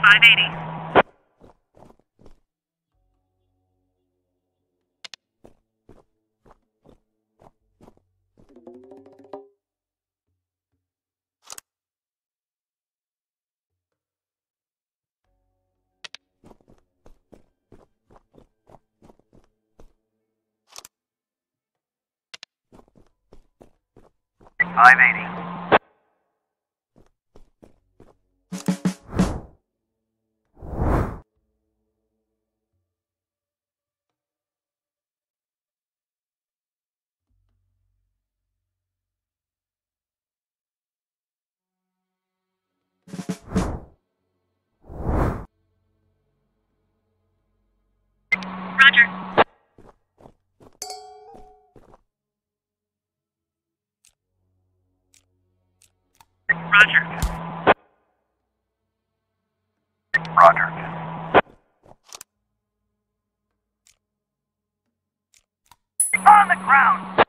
580. Roger. Roger. Roger. On the ground!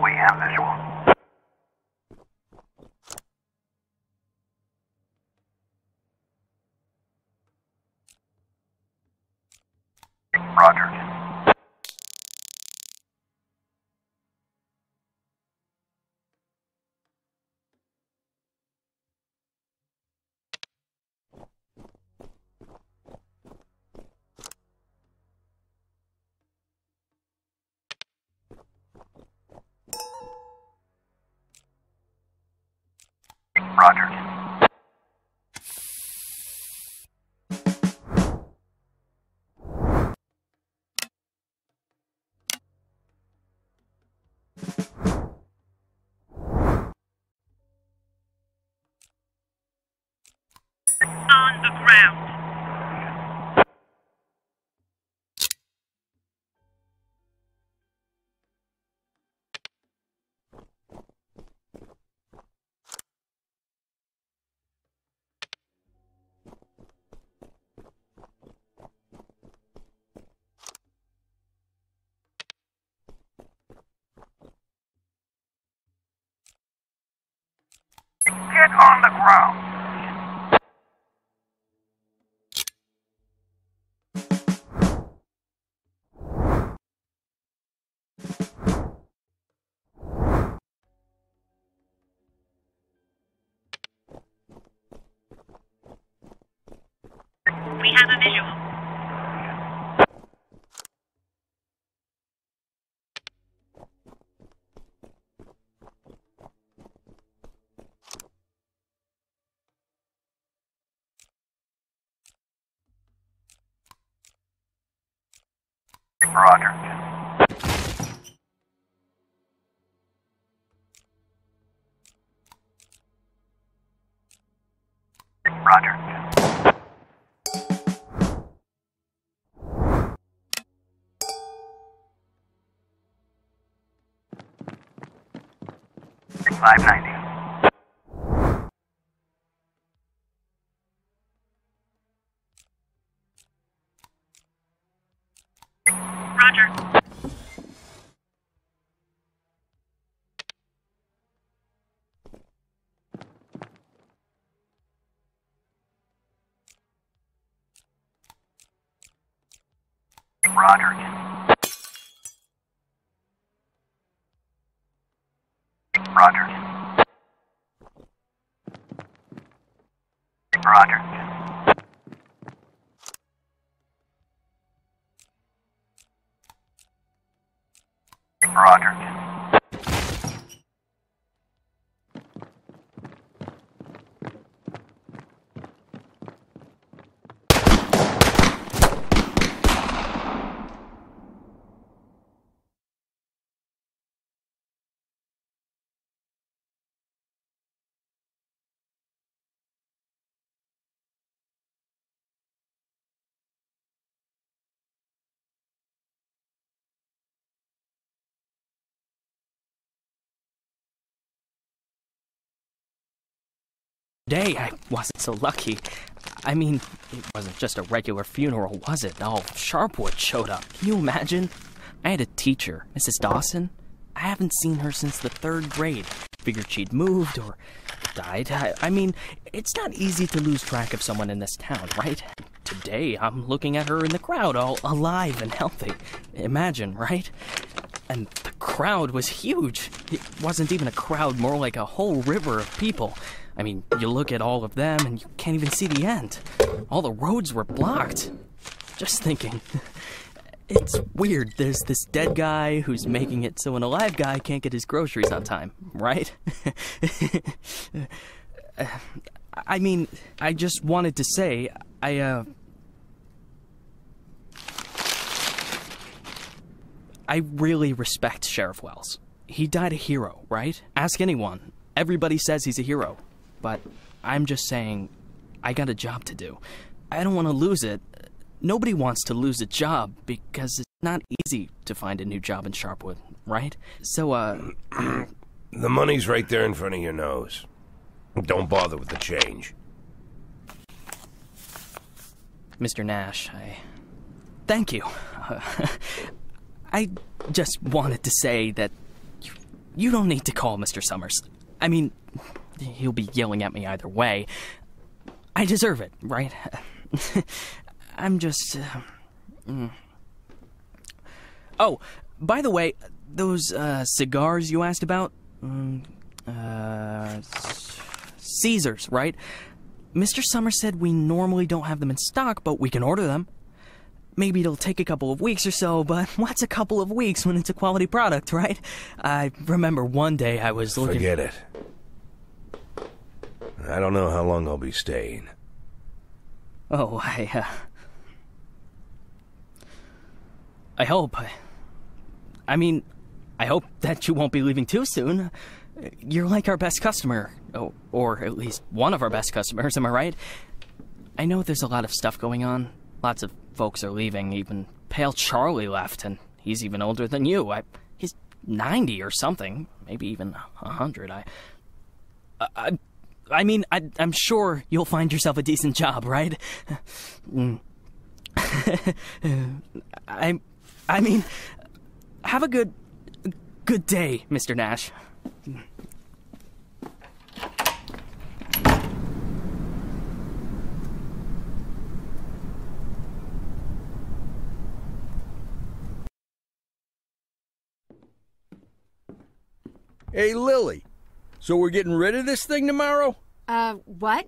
We have visual. Roger. Roger. On the ground. Get on the ground! We have a visual. Roger. Roger. 590. Roger. Roger. Roger. Roger. Roger. Today, I wasn't so lucky. I mean, it wasn't just a regular funeral, was it? All Sharpwood showed up. Can you imagine? I had a teacher, Mrs. Dawson. I haven't seen her since the 3rd grade. Figured she'd moved or died. I mean, it's not easy to lose track of someone in this town, right? Today, I'm looking at her in the crowd, all alive and healthy. Imagine, right? And the crowd was huge. It wasn't even a crowd, more like a whole river of people. I mean, you look at all of them and you can't even see the end. All the roads were blocked. Just thinking. It's weird. There's this dead guy who's making it so an alive guy can't get his groceries on time, right? I mean, I just wanted to say, I really respect Sheriff Wells. He died a hero, right? Ask anyone. Everybody says he's a hero. But I'm just saying, I got a job to do. I don't want to lose it. Nobody wants to lose a job because it's not easy to find a new job in Sharpwood, right? So, The money's right there in front of your nose. Don't bother with the change. Mr. Nash, thank you. I just wanted to say that you don't need to call Mr. Summers. I mean, he'll be yelling at me either way. I deserve it, right? I'm just... Oh, by the way, those cigars you asked about? Caesars, right? Mr. Summers said we normally don't have them in stock, but we can order them. Maybe it'll take a couple of weeks or so, but what's a couple of weeks when it's a quality product, right? I remember one day I was looking... Forget it. I don't know how long I'll be staying. Oh, I hope. I mean, I hope that you won't be leaving too soon. You're like our best customer, or at least one of our best customers, am I right? I know there's a lot of stuff going on. Lots of folks are leaving. Even Pale Charlie left, and he's even older than you. He's 90 or something, maybe even 100. I mean, I'm sure you'll find yourself a decent job, right? I mean, have a good day, Mr. Nash. Hey, Lily. So we're getting rid of this thing tomorrow? What?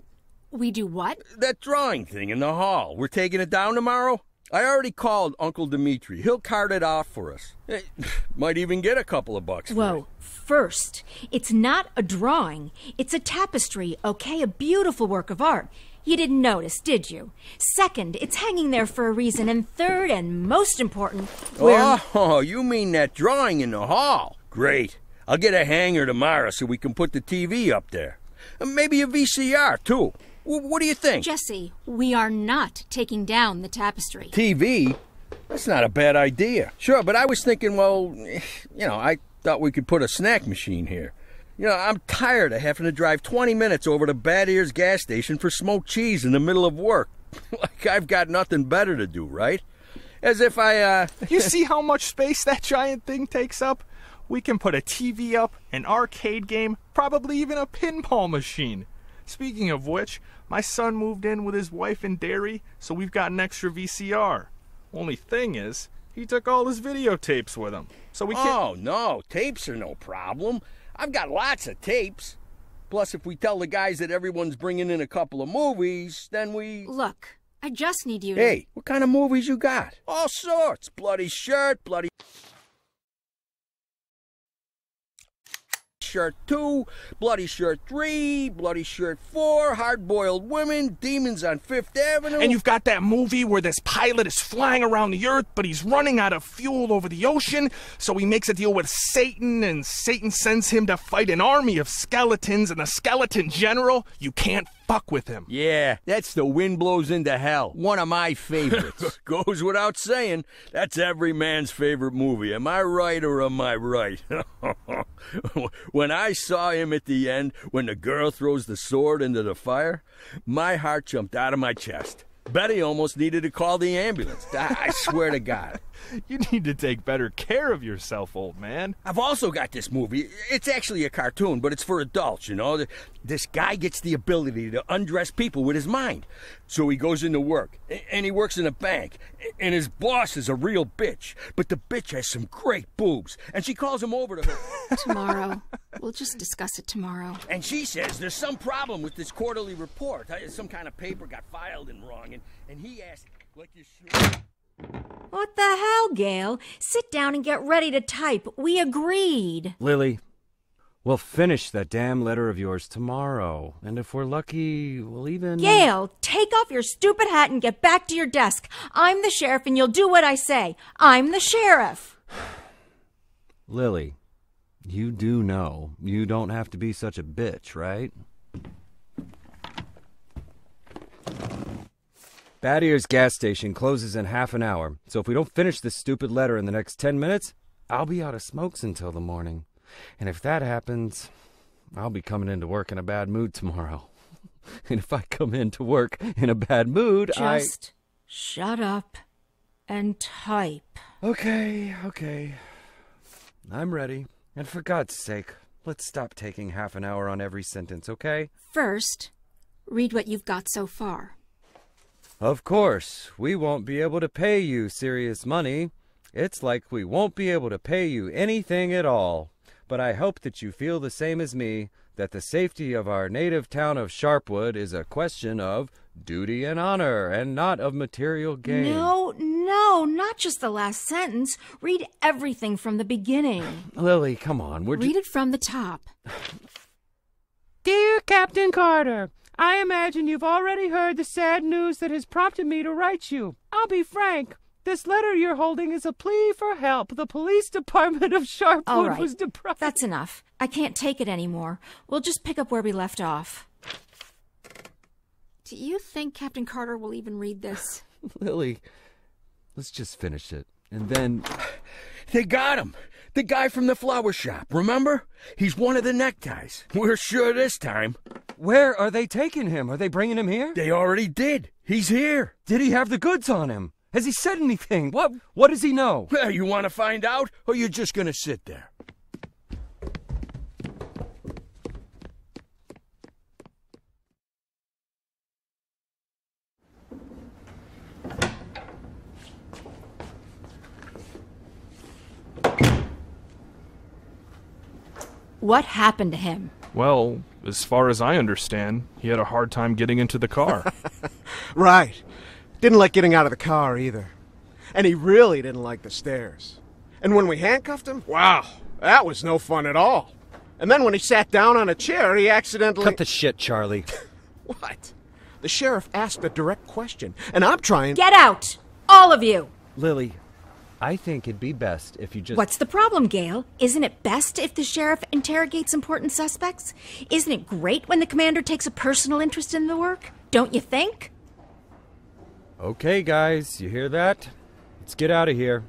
We do what? That drawing thing in the hall. We're taking it down tomorrow? I already called Uncle Dimitri. He'll cart it off for us. Might even get a couple of bucks for Whoa. it. First, it's not a drawing. It's a tapestry, okay? A beautiful work of art. You didn't notice, did you? Second, it's hanging there for a reason. And third, and most important, Oh, you mean that drawing in the hall? Great. I'll get a hanger tomorrow so we can put the TV up there. Maybe a VCR, too. What do you think? Jesse, we are not taking down the tapestry. TV? That's not a bad idea. Sure, but I was thinking, well, I thought we could put a snack machine here. I'm tired of having to drive 20 minutes over to Bad Ears gas station for smoked cheese in the middle of work. Like I've got nothing better to do, right? As if You see how much space that giant thing takes up? We can put a TV up, an arcade game, probably even a pinball machine. Speaking of which, my son moved in with his wife and dairy, so we've got an extra VCR. Only thing is, he took all his videotapes with him, so we can't... Oh, no, tapes are no problem. I've got lots of tapes. Plus, if we tell the guys that everyone's bringing in a couple of movies, then we... Look, I just need you to... Hey, what kind of movies you got? All sorts. Bloody Shirt, Bloody... Shirt 2, Bloody Shirt 3, Bloody Shirt 4, Hard-Boiled Women, Demons on Fifth Avenue. And you've got that movie where this pilot is flying around the Earth, but he's running out of fuel over the ocean, so he makes a deal with Satan, and Satan sends him to fight an army of skeletons, and the skeleton general, you can't fuck with him. Yeah, that's The Wind Blows into Hell. One of my favorites. Goes without saying, that's every man's favorite movie. Am I right or am I right? When I saw him at the end, when the girl throws the sword into the fire, my heart jumped out of my chest. Betty almost needed to call the ambulance. I swear to God. You need to take better care of yourself, old man. I've also got this movie. It's actually a cartoon, but it's for adults, you know. This guy gets the ability to undress people with his mind. So he goes into work, and he works in a bank, and his boss is a real bitch. But the bitch has some great boobs, and she calls him over to her. Tomorrow. We'll just discuss it tomorrow. And she says there's some problem with this quarterly report. Some kind of paper got filed in wrong, and he asked, like you sure... What the hell, Gail? Sit down and get ready to type. We agreed. Lily, we'll finish that damn letter of yours tomorrow. And if we're lucky, we'll even... Gail, take off your stupid hat and get back to your desk. I'm the sheriff and you'll do what I say. I'm the sheriff. Lily, you do know you don't have to be such a bitch, right? Bad Ears gas station closes in half an hour, so if we don't finish this stupid letter in the next 10 minutes, I'll be out of smokes until the morning. And if that happens, I'll be coming into work in a bad mood tomorrow. And if I come into work in a bad mood, Just shut up and type. Okay. I'm ready. And for God's sake, let's stop taking half an hour on every sentence, okay? First, read what you've got so far. Of course, we won't be able to pay you serious money. It's like we won't be able to pay you anything at all. But I hope that you feel the same as me, that the safety of our native town of Sharpwood is a question of duty and honor, and not of material gain. No, not just the last sentence. Read everything from the beginning. Lily, come on. Read it from the top. Dear Captain Carter, I imagine you've already heard the sad news that has prompted me to write you. I'll be frank. This letter you're holding is a plea for help. The police department of Sharpwood All right, was deprived. that's enough. I can't take it anymore. We'll just pick up where we left off. Do you think Captain Carter will even read this? Lily, let's just finish it. And then... They got him. The guy from the flower shop, remember? He's one of the neckties. We're sure this time. Where are they taking him? Are they bringing him here? They already did. He's here. Did he have the goods on him? Has he said anything? What does he know? Well, you want to find out, or you're just going to sit there? What happened to him? Well, as far as I understand, he had a hard time getting into the car. Right. Didn't like getting out of the car either. And he really didn't like the stairs. And when we handcuffed him, wow, that was no fun at all. And then when he sat down on a chair, he accidentally... Cut the shit, Charlie. What? The sheriff asked a direct question, and I'm trying... Get out! All of you! Lily, I think it'd be best if you just... What's the problem, Gail? Isn't it best if the sheriff interrogates important suspects? Isn't it great when the commander takes a personal interest in the work? Don't you think? Okay, guys, you hear that? Let's get out of here.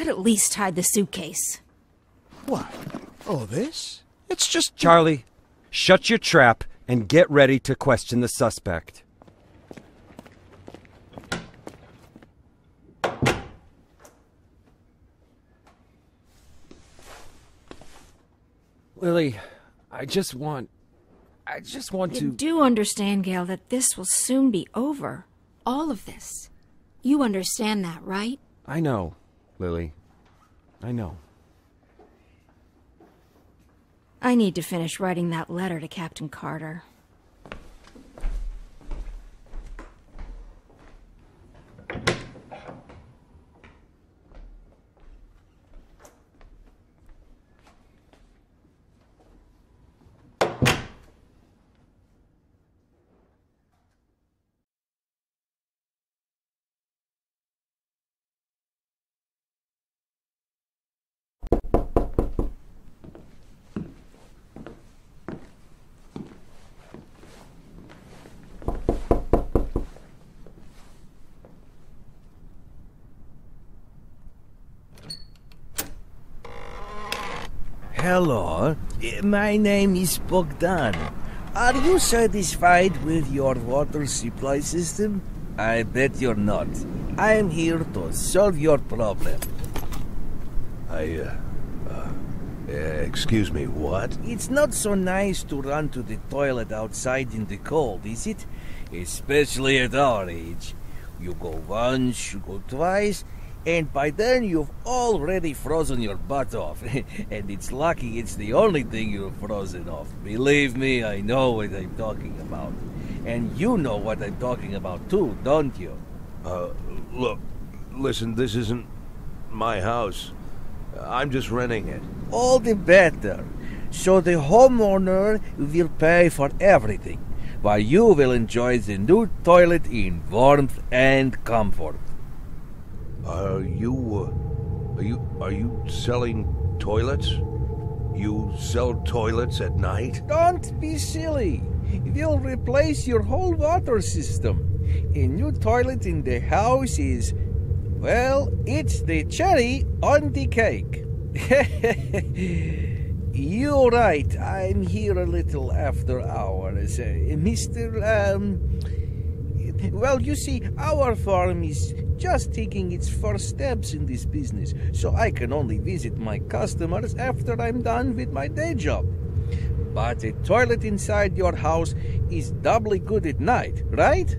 could at least hide the suitcase. What? Oh, this? It's just... Charlie, shut your trap and get ready to question the suspect. Lily, I just want to... You do understand, Gail, that this will soon be over. All of this. You understand that, right? I know, Lily. I know. I need to finish writing that letter to Captain Carter. Hello, my name is Bogdan. Are you satisfied with your water supply system? I bet you're not. I'm here to solve your problem. Excuse me, what? It's not so nice to run to the toilet outside in the cold, is it? Especially at our age. You go once, you go twice, and by then you've already frozen your butt off. And it's lucky it's the only thing you've frozen off. Believe me, I know what I'm talking about. And you know what I'm talking about too, don't you? Look, listen, this isn't my house. I'm just renting it. All the better. So the homeowner will pay for everything, while you will enjoy the new toilet in warmth and comfort. Are you selling toilets? You sell toilets at night? Don't be silly. We'll replace your whole water system. A new toilet in the house is, well, it's the cherry on the cake. You're right. I'm here a little after hours. Well, you see, our farm is just taking its first steps in this business, so I can only visit my customers after I'm done with my day job. But a toilet inside your house is doubly good at night, right?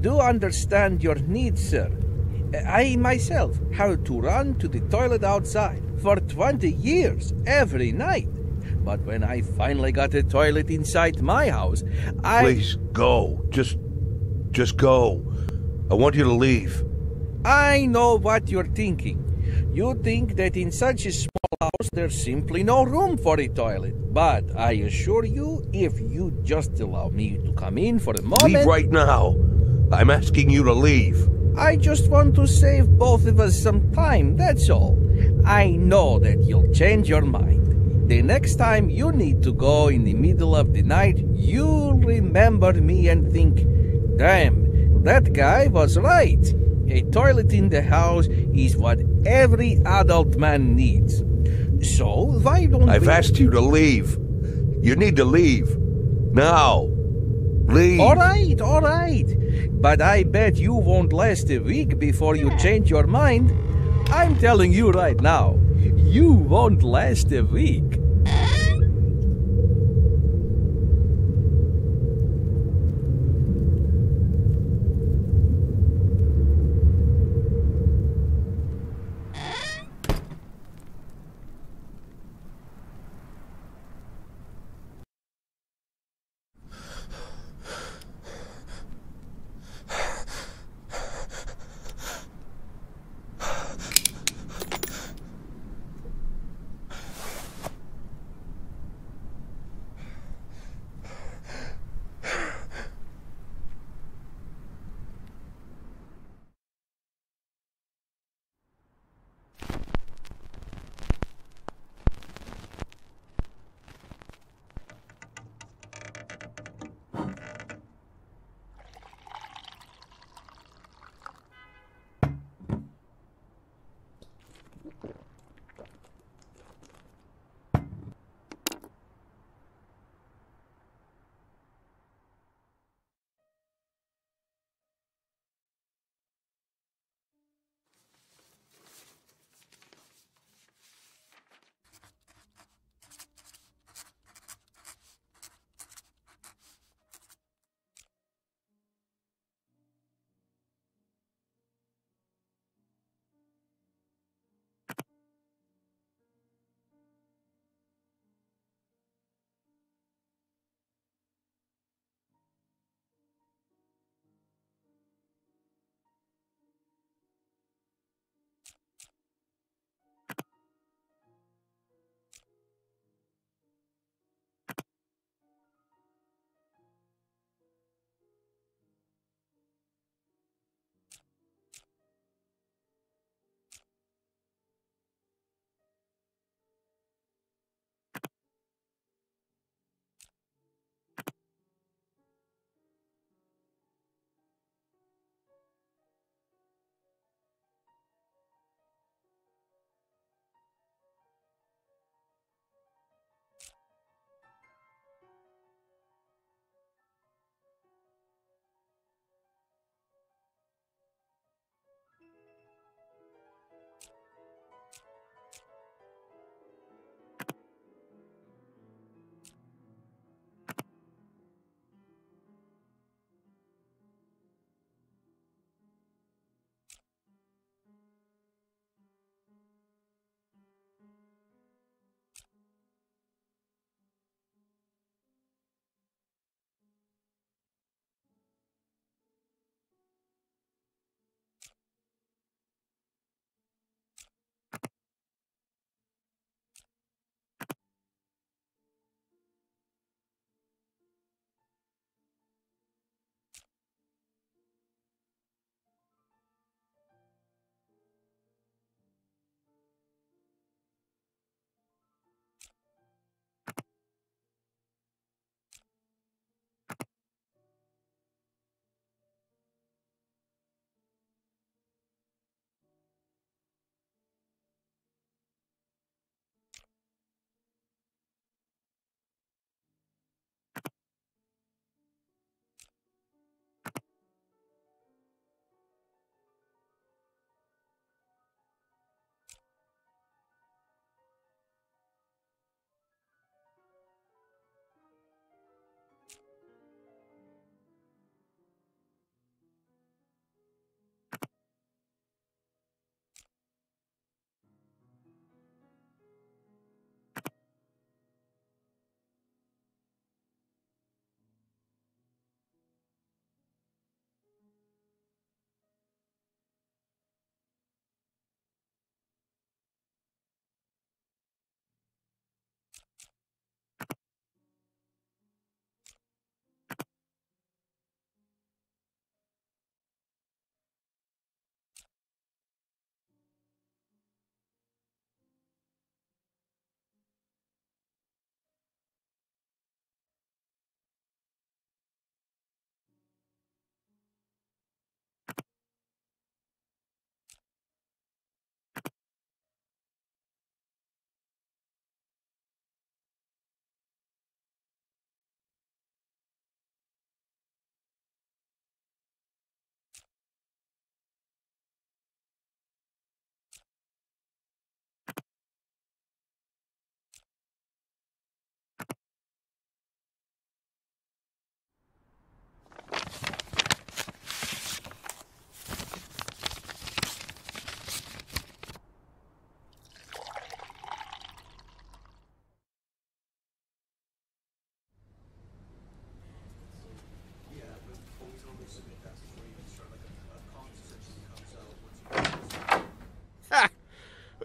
Do understand your needs, sir. I myself had to run to the toilet outside for 20 years every night. But when I finally got a toilet inside my house, Please go. Just go. I want you to leave. I know what you're thinking. You think that in such a small house there's simply no room for a toilet. But I assure you, if you just allow me to come in for a moment... Leave right now. I'm asking you to leave. I just want to save both of us some time, that's all. I know that you'll change your mind. The next time you need to go in the middle of the night, you'll remember me and think, damn, that guy was right. A toilet in the house is what every adult man needs. So why don't I've asked you to leave. You need to leave. Now. Leave. All right. But I bet you won't last a week before you change your mind. I'm telling you right now, you won't last a week.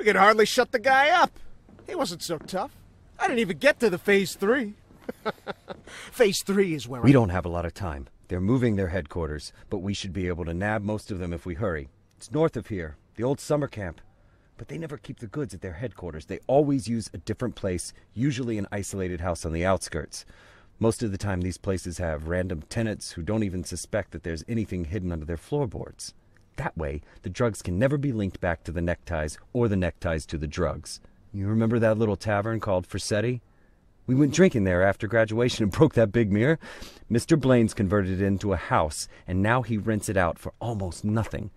could hardly shut the guy up. He wasn't so tough. I didn't even get to the Phase 3. Phase 3 is where We don't have a lot of time. They're moving their headquarters, but we should be able to nab most of them if we hurry. It's north of here, the old summer camp. But they never keep the goods at their headquarters. They always use a different place, usually an isolated house on the outskirts. Most of the time, these places have random tenants who don't even suspect that there's anything hidden under their floorboards. That way, the drugs can never be linked back to the neckties or the neckties to the drugs. You remember that little tavern called Forsetti? We went drinking there after graduation and broke that big mirror. Mr. Blaine's converted it into a house, and now he rents it out for almost nothing.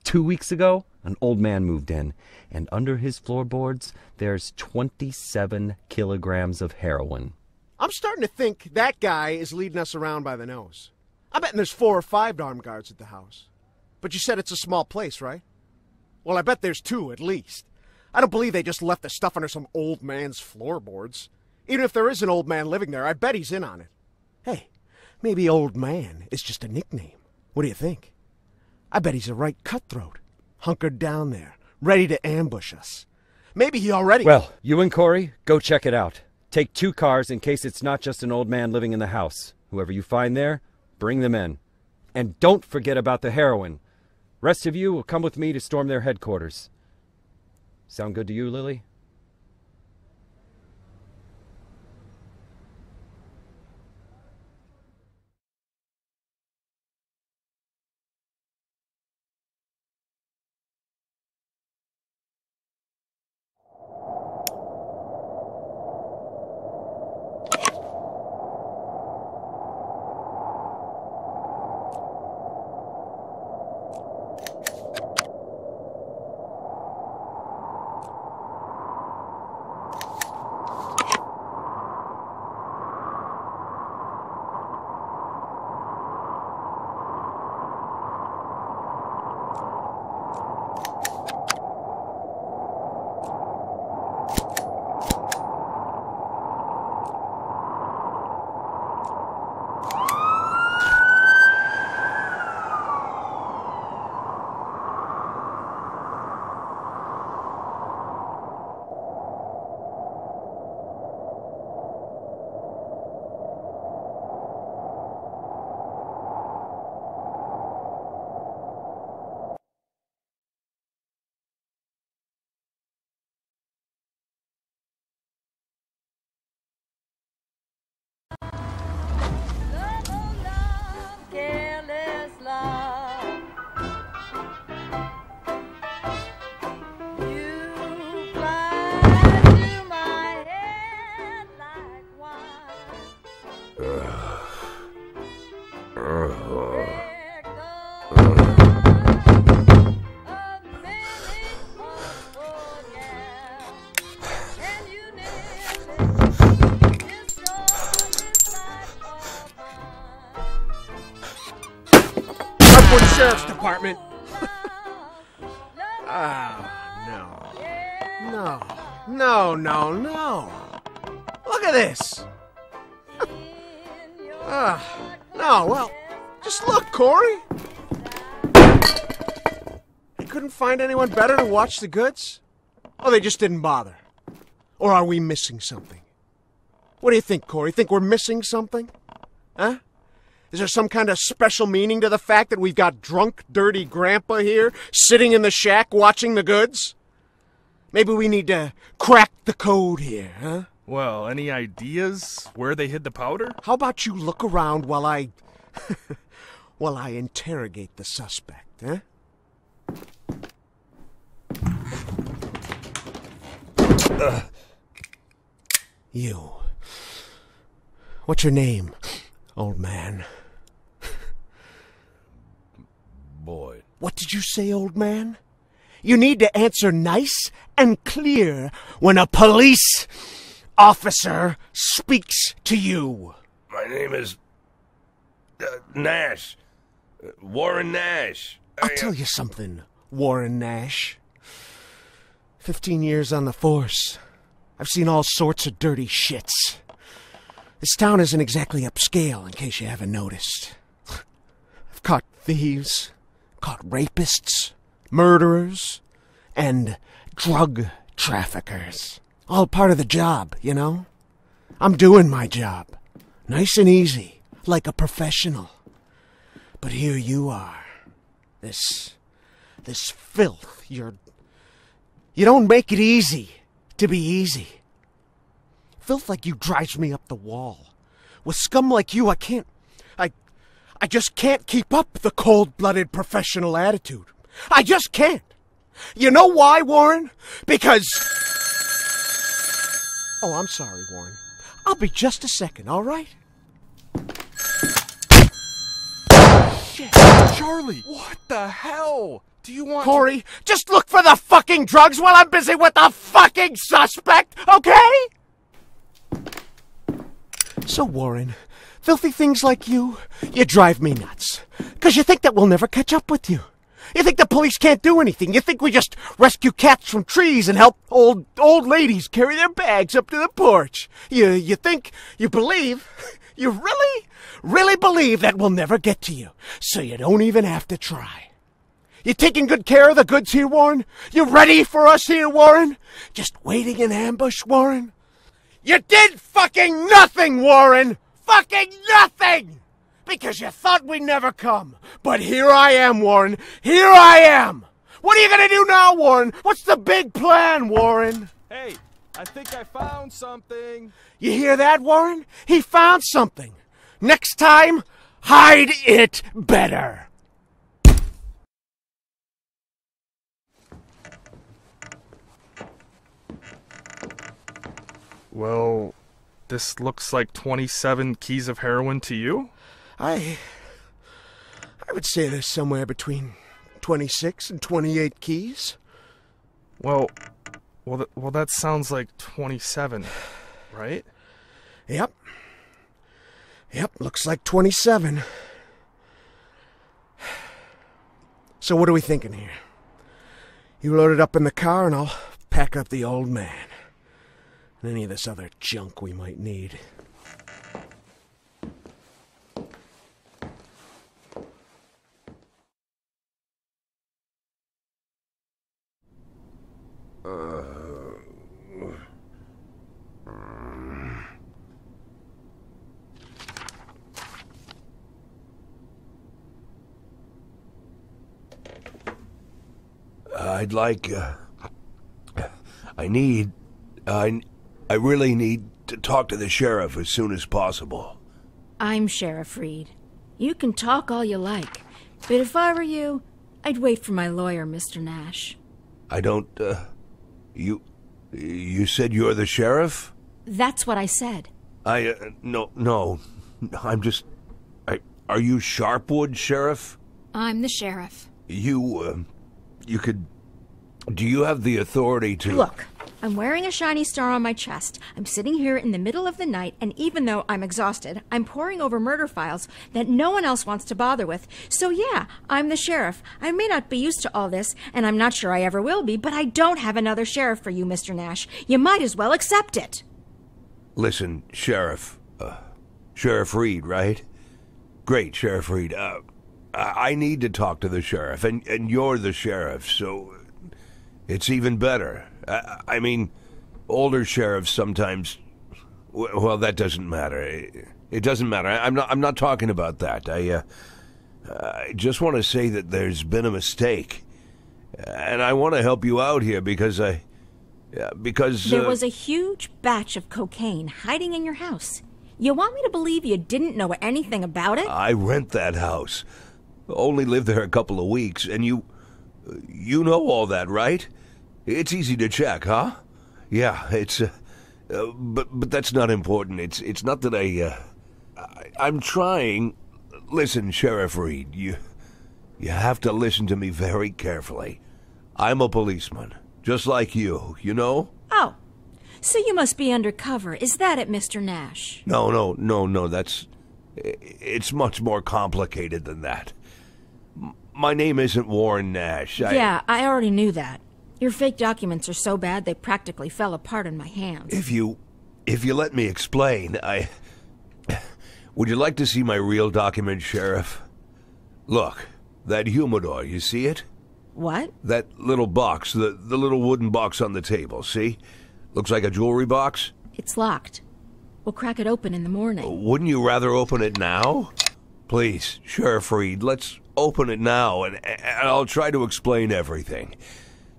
2 weeks ago, an old man moved in, and under his floorboards, there's 27 kilograms of heroin. I'm starting to think that guy is leading us around by the nose. I bet there's 4 or 5 armed guards at the house. But you said it's a small place, right? Well, I bet there's 2 at least. I don't believe they just left the stuff under some old man's floorboards. Even if there is an old man living there, I bet he's in on it. Hey, maybe old man is just a nickname. What do you think? I bet he's a right cutthroat, hunkered down there, ready to ambush us. Maybe he already... Well, you and Corey, go check it out. Take 2 cars in case it's not just an old man living in the house. Whoever you find there, bring them in. And don't forget about the heroin. Rest of you will come with me to storm their headquarters. Sound good to you, Lily? Sheriff's Department. No. Look at this. No, well, just look, Corey. They couldn't find anyone better to watch the goods? Or they just didn't bother? Or are we missing something? What do you think, Corey? Think we're missing something? Huh? Is there some kind of special meaning to the fact that we've got drunk, dirty grandpa here, sitting in the shack watching the goods? Maybe we need to crack the code here, huh? Well, any ideas where they hid the powder? How about you look around while I... while I interrogate the suspect, huh? You. What's your name, old man? Boyd. What did you say, old man? You need to answer nice and clear when a police officer speaks to you. My name is... Nash. Warren Nash. I'll tell you something, Warren Nash. 15 years on the force. I've seen all sorts of dirty shits. This town isn't exactly upscale, in case you haven't noticed. I've caught thieves, caught rapists, murderers, and drug traffickers. All part of the job, you know? I'm doing my job. Nice and easy, like a professional. But here you are. This filth. You don't make it easy to be easy. Filth like you drives me up the wall. With scum like you, I just can't keep up the cold-blooded professional attitude. I just can't. You know why, Warren? Because... Oh, I'm sorry, Warren. I'll be just a second, all right? Shit, Charlie, what the hell? Do you want Corey, just look for the fucking drugs while I'm busy with the fucking suspect, okay? So, Warren, filthy things like you drive me nuts. 'Cause you think that we'll never catch up with you. You think the police can't do anything. You think we just rescue cats from trees and help old ladies carry their bags up to the porch. You think, you believe, you really believe that we'll never get to you. So you don't even have to try. You taking good care of the goods here, Warren? You ready for us here, Warren? Just waiting in ambush, Warren? You did fucking nothing, Warren! Fucking nothing! Because you thought we'd never come. But here I am, Warren. Here I am! What are you gonna do now, Warren? What's the big plan, Warren? Hey, I think I found something. You hear that, Warren? He found something. Next time, hide it better. Well, this looks like 27 keys of heroin to you? I would say there's somewhere between 26 and 28 keys. Well, that sounds like 27, right? Yep, looks like 27. So what are we thinking here? You load it up in the car and I'll pack up the old man. And any of this other junk we might need. I'd like, I really need to talk to the sheriff as soon as possible. I'm Sheriff Reed. You can talk all you like, but if I were you, I'd wait for my lawyer, Mr. Nash. I don't, you said you're the sheriff? That's what I said. No, I'm just, are you Sharpwood, Sheriff? I'm the sheriff. Do you have the authority to... Look, I'm wearing a shiny star on my chest. I'm sitting here in the middle of the night, and even though I'm exhausted, I'm poring over murder files that no one else wants to bother with. So yeah, I'm the sheriff. I may not be used to all this, and I'm not sure I ever will be, but I don't have another sheriff for you, Mr. Nash. You might as well accept it. Listen, Sheriff. Sheriff Reed, right? Great, Sheriff Reed. I need to talk to the sheriff, and you're the sheriff, so... It's even better. I mean, older sheriffs sometimes... Well, that doesn't matter. It doesn't matter. I'm not talking about that. I just want to say that there's been a mistake. And I want to help you out here because because... There was a huge batch of cocaine hiding in your house. You want me to believe you didn't know anything about it? I rent that house. Only lived there a couple of weeks, and you know all that, right? It's easy to check, huh? Yeah, it's... but that's not important. It's not that I'm trying... Listen, Sheriff Reed, you have to listen to me very carefully. I'm a policeman, just like you know? Oh, so you must be undercover. Is that it, Mr. Nash? No, it's much more complicated than that. My name isn't Warren Nash. Yeah, I already knew that. Your fake documents are so bad they practically fell apart in my hands. If you let me explain, would you like to see my real document, Sheriff? Look, that humidor, you see it? What? That little box, the little wooden box on the table, see? Looks like a jewelry box. It's locked. We'll crack it open in the morning. Wouldn't you rather open it now? Please, Sheriff Reed, let's open it now, and I'll try to explain everything.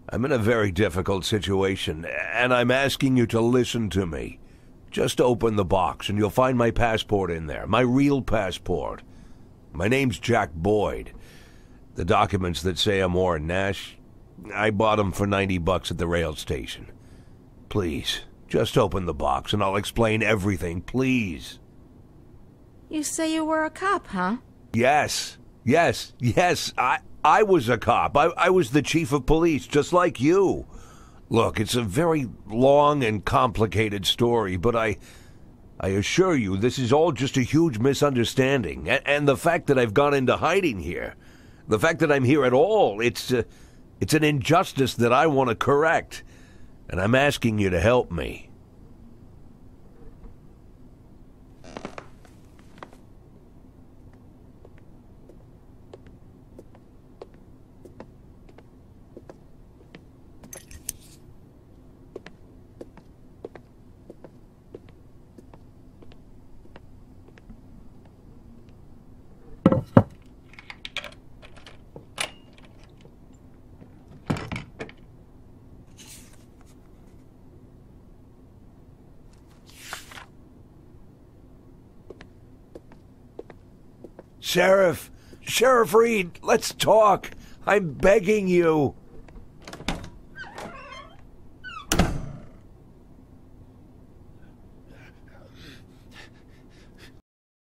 I'm in a very difficult situation, and I'm asking you to listen to me. Just open the box, and you'll find my passport in there, my real passport. My name's Jack Boyd. The documents that say I'm Warren Nash, I bought them for $90 at the rail station. Please, just open the box, and I'll explain everything, please. You say you were a cop, huh? Yes. I was a cop. I was the chief of police, just like you. Look, it's a very long and complicated story, but I assure you this is all just a huge misunderstanding. And the fact that I've gone into hiding here, the fact that I'm here at all, it's an injustice that I want to correct. And I'm asking you to help me. Sheriff Reed, let's talk. I'm begging you.